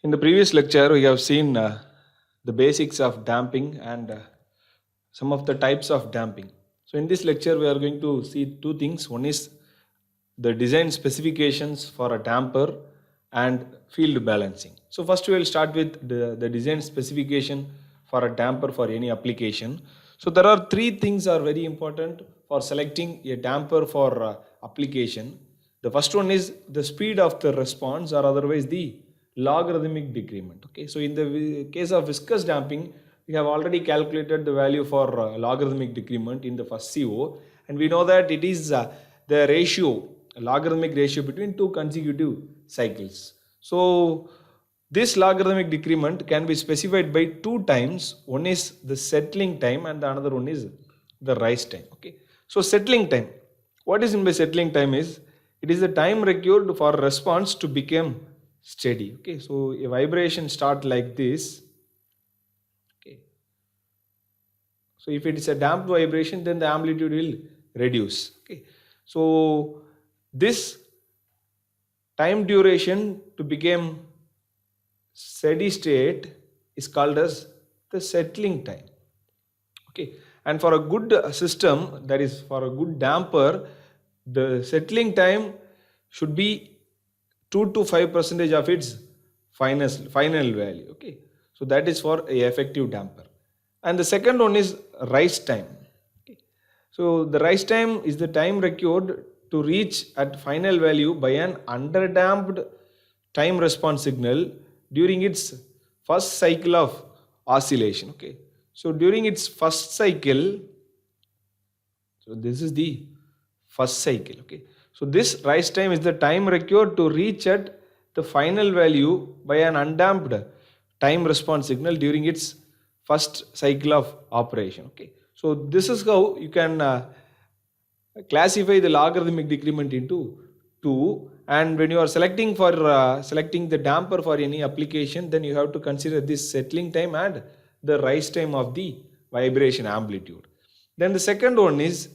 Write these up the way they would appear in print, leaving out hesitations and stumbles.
In the previous lecture, we have seen the basics of damping and some of the types of damping. So, in this lecture, we are going to see two things. One is the design specifications for a damper and field balancing. So, first we will start with the design specification for a damper for any application. So, there are three things are very important for selecting a damper for application. The first one is the speed of the response, or otherwise the logarithmic decrement. Okay, so in the case of viscous damping, we have already calculated the value for logarithmic decrement in the first CO, and we know that it is the ratio, logarithmic ratio between two consecutive cycles. So this logarithmic decrement can be specified by two times. One is the settling time and the another one is the rise time. Okay, so settling time, what is in by settling time is it is the time required for response to become steady. Okay, so a vibration start like this. Okay, so if it is a damped vibration, then the amplitude will reduce. Okay, so this time duration to become steady state is called as the settling time. Okay, and for a good system, that is for a good damper, the settling time should be 2 to 5 percentage of its final value. Okay, so that is for a effective damper. And the second one is rise time. Okay, so the rise time is the time required to reach at final value by an underdamped time response signal during its first cycle of oscillation. Okay, so during its first cycle, so this is the first cycle. Okay, so this rise time is the time required to reach at the final value by an undamped time response signal during its first cycle of operation. Okay, so this is how you can classify the logarithmic decrement into two. And when you are selecting for selecting the damper for any application, then you have to consider this settling time and the rise time of the vibration amplitude. Then the second one is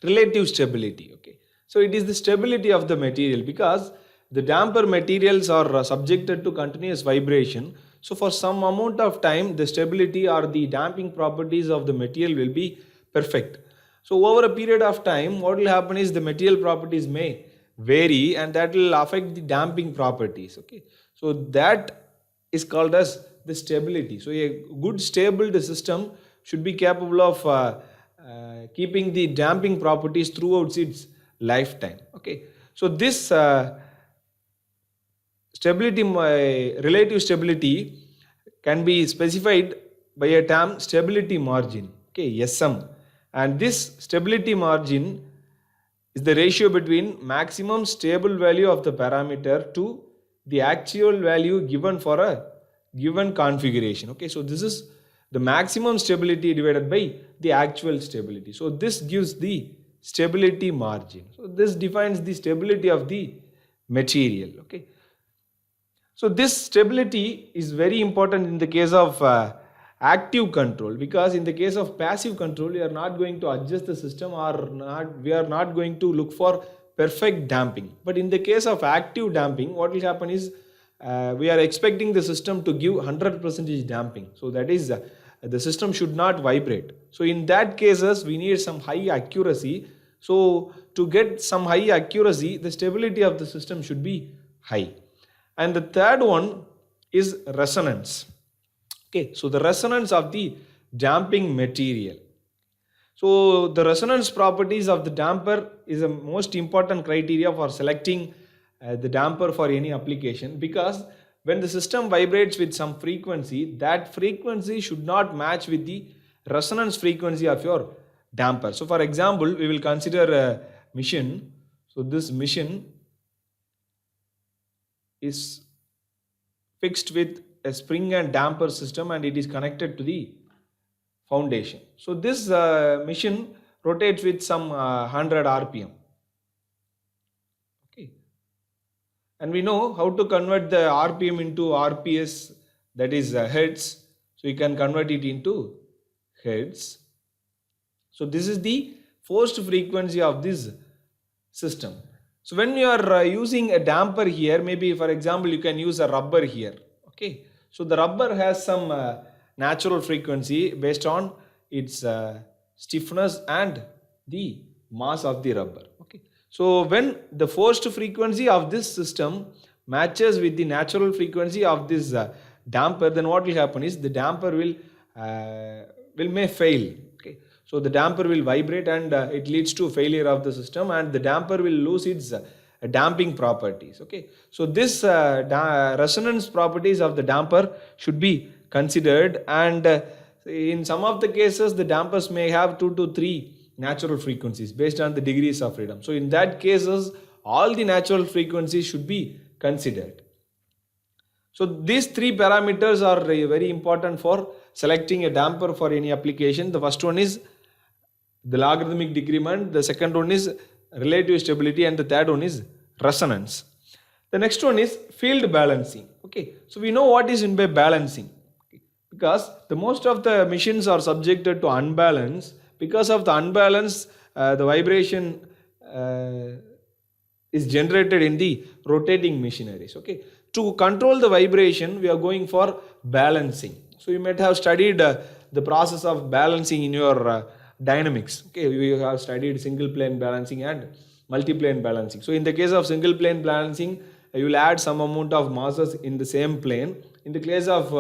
relative stability. Okay, so it is the stability of the material, because the damper materials are subjected to continuous vibration. So for some amount of time, the stability or the damping properties of the material will be perfect. So over a period of time, what will happen is the material properties may vary, and that will affect the damping properties. Okay, so that is called as the stability. So a good stable system should be capable of keeping the damping properties throughout its lifetime. Okay, so this stability, relative stability, can be specified by a term stability margin. Okay, SM, and this stability margin is the ratio between maximum stable value of the parameter to the actual value given for a given configuration. Okay, so this is the maximum stability divided by the actual stability. So this gives the stability margin. So this defines the stability of the material. Okay, so this stability is very important in the case of active control, because in the case of passive control, we are not going to adjust the system, or not, we are not going to look for perfect damping. But in the case of active damping, what will happen is we are expecting the system to give 100% damping. So that is the system should not vibrate. So in that cases, we need some high accuracy. So to get some high accuracy, the stability of the system should be high. And the third one is resonance. Okay, so the resonance of the damping material. So the resonance properties of the damper is a most important criteria for selecting the damper for any application, because when the system vibrates with some frequency, that frequency should not match with the resonance frequency of your damper. So for example, we will consider a machine. So this machine is fixed with a spring and damper system, and it is connected to the foundation. So this machine rotates with some 100 rpm. Okay, and we know how to convert the rpm into rps, that is hertz. So you can convert it into hertz. So this is the forced frequency of this system. So when you are using a damper here, maybe for example, you can use a rubber here. Okay. So the rubber has some natural frequency based on its stiffness and the mass of the rubber. Okay. So when the forced frequency of this system matches with the natural frequency of this damper, then what will happen is the damper may fail. Okay. So the damper will vibrate and it leads to failure of the system, and the damper will lose its damping properties. Okay. So this resonance properties of the damper should be considered, and in some of the cases the dampers may have 2 to 3 natural frequencies based on the degrees of freedom. So in that cases all the natural frequencies should be considered. So these 3 parameters are very important for selecting a damper for any application. The first one is the logarithmic decrement, the second one is relative stability, and the third one is resonance. The next one is field balancing. Okay, so we know what is in by balancing, okay, because the most of the machines are subjected to unbalance. Because of the unbalance, the vibration is generated in the rotating machineries. Okay, to control the vibration, we are going for balancing. So you might have studied the process of balancing in your dynamics. Okay, we have studied single plane balancing and multi-plane balancing. So in the case of single plane balancing, you will add some amount of masses in the same plane. In the case of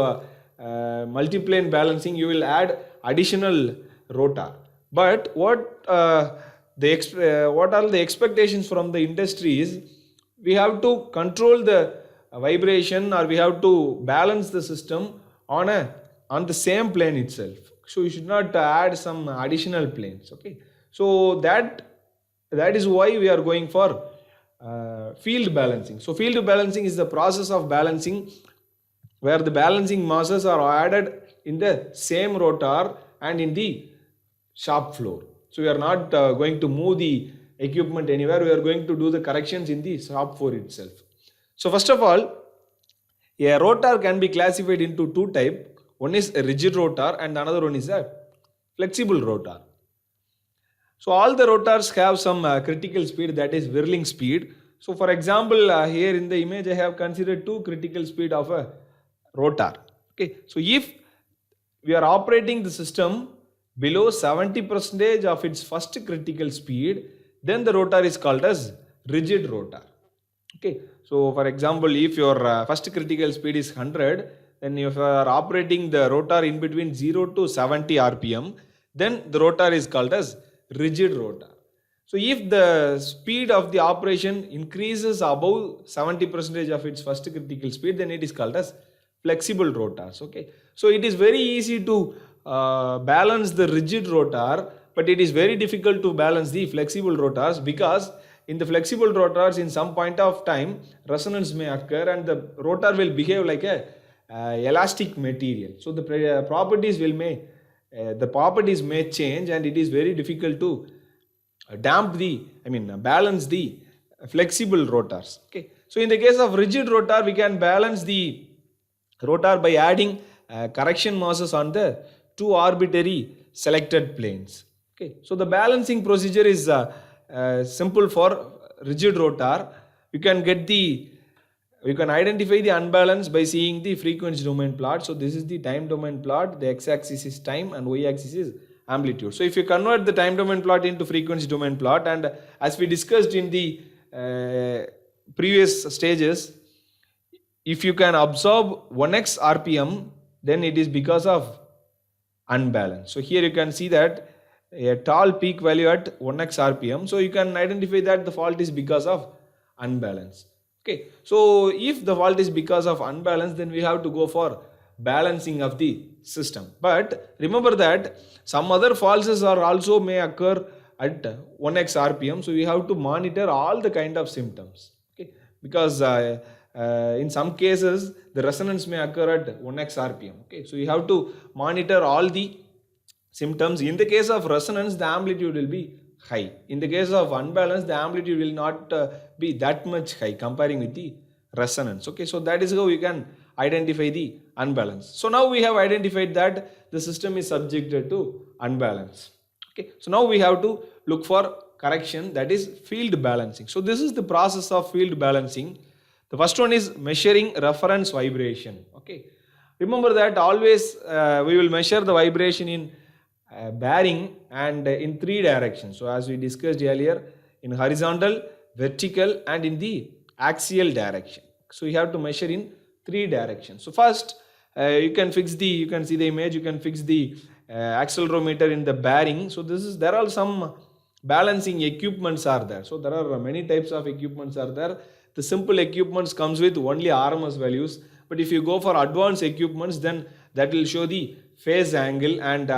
multi-plane balancing, you will add additional rotor. But what are the expectations from the industry is, we have to control the vibration, or we have to balance the system on the same plane itself. So you should not add some additional planes. Okay, so that is why we are going for field balancing. So field balancing is the process of balancing where the balancing masses are added in the same rotor and in the shop floor. So we are not going to move the equipment anywhere. We are going to do the corrections in the shop floor itself. So first of all, a rotor can be classified into 2 types. One is a rigid rotor and another one is a flexible rotor. So all the rotors have some critical speed, that is whirling speed. So for example, here in the image I have considered 2 critical speed of a rotor. Okay, so if we are operating the system below 70% of its first critical speed, then the rotor is called as rigid rotor. Okay, so for example, if your first critical speed is 100, then if you are operating the rotor in between 0 to 70 rpm, then the rotor is called as rigid rotor. So if the speed of the operation increases above 70% of its first critical speed, then it is called as flexible rotors. Okay, so it is very easy to balance the rigid rotor, but it is very difficult to balance the flexible rotors, because in the flexible rotors in some point of time resonance may occur and the rotor will behave like a elastic material. So the properties may change, and it is very difficult to balance the flexible rotors. Okay, so in the case of rigid rotor, we can balance the rotor by adding correction masses on the 2 arbitrary selected planes. Okay, so the balancing procedure is simple for rigid rotor. You can identify the unbalance by seeing the frequency domain plot. So this is the time domain plot. The x-axis is time and y-axis is amplitude. So if you convert the time domain plot into frequency domain plot, and as we discussed in the previous stages, if you can absorb 1x rpm, then it is because of unbalance. So here you can see that a tall peak value at 1x rpm. So you can identify that the fault is because of unbalance. Okay, so if the fault is because of unbalance, then we have to go for balancing of the system. But remember that some other faults are also may occur at 1x rpm. So we have to monitor all the kind of symptoms. Okay, because in some cases the resonance may occur at 1x rpm. Okay, so you have to monitor all the symptoms. In the case of resonance, the amplitude will be high. In the case of unbalance, the amplitude will not be that much high comparing with the resonance. Okay, so that is how we can identify the unbalance. So now we have identified that the system is subjected to unbalance. Okay, so now we have to look for correction, that is field balancing. So this is the process of field balancing. The first one is measuring reference vibration. Okay, remember that always we will measure the vibration in bearing and in three directions. So as we discussed earlier, in horizontal, vertical, and in the axial direction. So you have to measure in three directions. So first you can see the image, you can fix the accelerometer in the bearing. So there are some balancing equipments are there. So there are many types of equipments are there. The simple equipments comes with only RMS values, but if you go for advanced equipments, then that will show the phase angle and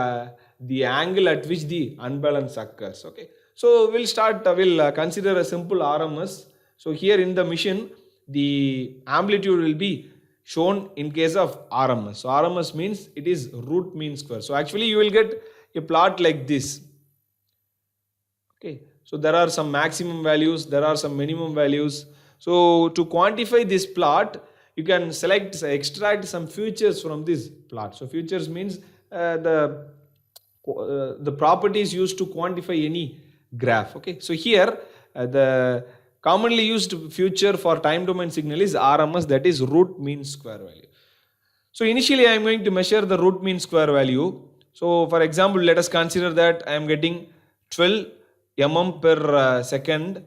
the angle at which the unbalance occurs. Okay, so we'll consider a simple RMS. So here in the machine, the amplitude will be shown in case of RMS. So RMS means it is root mean square. So actually you will get a plot like this. Okay, so there are some maximum values, there are some minimum values. So to quantify this plot, you can extract some features from this plot. So features means the properties used to quantify any graph. Okay, so here the commonly used feature for time domain signal is RMS, that is root mean square value. So initially I am going to measure the root mean square value. So for example, let us consider that I am getting 12 mm per second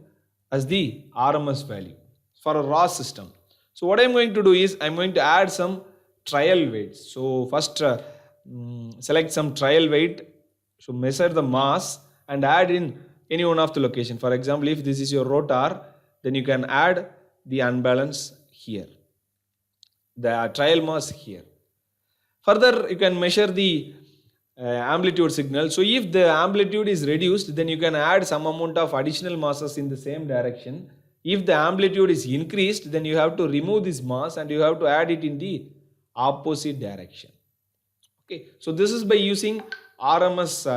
as the RMS value for a raw system. So what I am going to do is I am going to add some trial weights. So first select some trial weight. So measure the mass and add in any one of the location. For example, if this is your rotor, then you can add the unbalance here, the trial mass here. Further, you can measure the amplitude signal. So if the amplitude is reduced, then you can add some amount of additional masses in the same direction. If the amplitude is increased, then you have to remove this mass and you have to add it in the opposite direction. Okay, so this is by using RMS,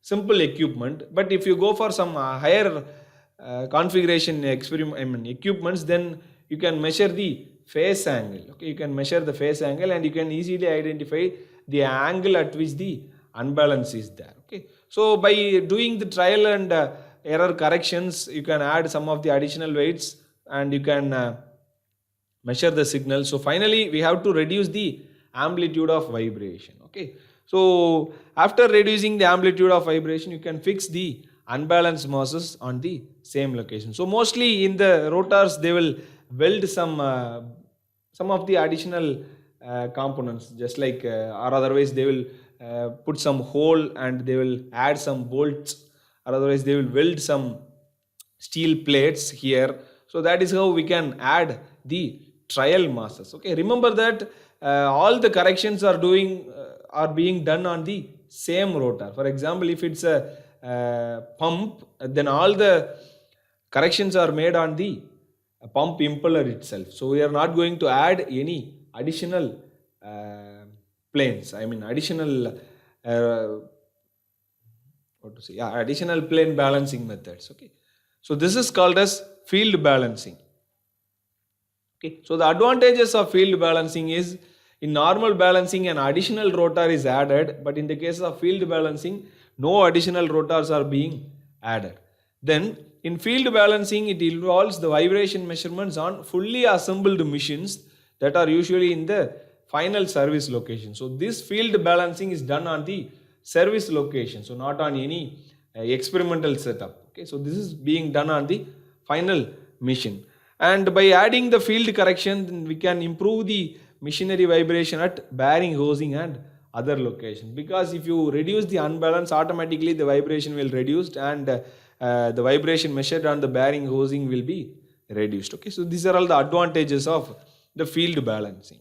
simple equipment. But if you go for some higher configuration equipments, then you can measure the phase angle. Okay, you can measure the phase angle and you can easily identify the angle at which the unbalance is there. Okay, so by doing the trial and error corrections, you can add some of the additional weights and you can measure the signal. So finally we have to reduce the amplitude of vibration. Okay, so after reducing the amplitude of vibration, you can fix the unbalanced masses on the same location. So mostly in the rotors they will weld some of the additional components, just like or otherwise they will put some hole and they will add some bolts, or otherwise they will weld some steel plates here. So that is how we can add the trial masses. Okay, remember that all the corrections are being done on the same rotor. For example, if it's a pump, then all the corrections are made on the pump impeller itself. So we are not going to add any additional planes. Additional additional plane balancing methods. Okay, so this is called as field balancing. Okay, so the advantages of field balancing is, in normal balancing an additional rotor is added, but in the case of field balancing no additional rotors are being added. Then in field balancing it involves the vibration measurements on fully assembled machines that are usually in the final service location. So this field balancing is done on the service location, so not on any experimental setup. Okay, so this is being done on the final machine, and by adding the field correction we can improve the machinery vibration at bearing, hosing and other locations, because if you reduce the unbalance, automatically the vibration will reduce and the vibration measured on the bearing, hosing will be reduced. Okay, so these are all the advantages of the field balancing.